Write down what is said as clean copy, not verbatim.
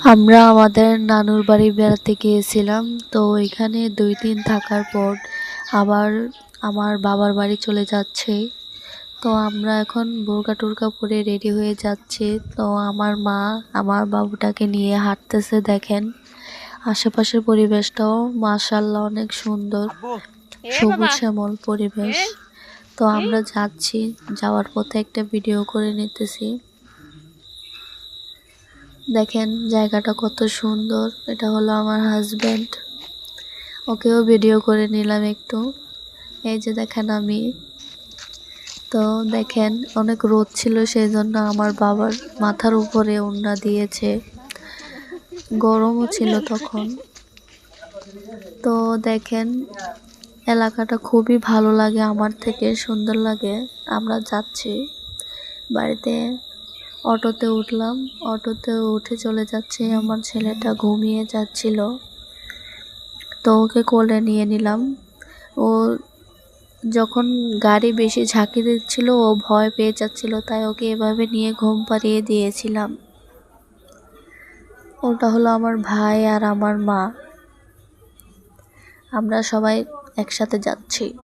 আমরা আমাদের নানুর বাড়ি বেড়াতে গিয়েছিলাম। তো ওইখানে 2 দিন থাকার পর আবার আমার বাবার বাড়ি চলে যাচ্ছে। তো আমরা এখন বোরকা টোরকা পরে রেডি হয়ে যাচ্ছি। তো আমার মা আমার বাবুটাকে নিয়ে হাঁটতেছে। দেখেন আশেপাশের পরিবেশটাও মাশাআল্লাহ অনেক সুন্দর, সবুজ শ্যামল পরিবেশ। তো আমরা যাচ্ছি, যাওয়ার পথে একটা ভিডিও করে নিতেছি। দেখেন জায়গাটা কত সুন্দর। এটা হলো আমার হাজব্যান্ড, ওকেও ভিডিও করে নিলাম একটু। এই যে দেখেন আমি। তো দেখেন অনেক রোদ ছিল, সেই জন্য আমার বাবার মাথার উপরে ওড়না দিয়েছে, গরমও ছিল তখন। তো দেখেন এলাকাটা খুবই ভালো লাগে, আমার থেকে সুন্দর লাগে। আমরা যাচ্ছি বাড়িতে, অটোতে উঠলাম, অটোতে উঠে চলে যাচ্ছি। আমার ছেলেটা ঘুমিয়ে যাচ্ছিল, তো ওকে কোলে নিয়ে নিলাম। ও যখন গাড়ি বেশি ঝাঁকি দিচ্ছিল ও ভয় পেয়ে যাচ্ছিল, তাই ওকে এভাবে নিয়ে ঘুম পাড়িয়ে দিয়েছিলাম। ওটা হলো আমার ভাই আর আমার মা, আমরা সবাই একসাথে যাচ্ছি।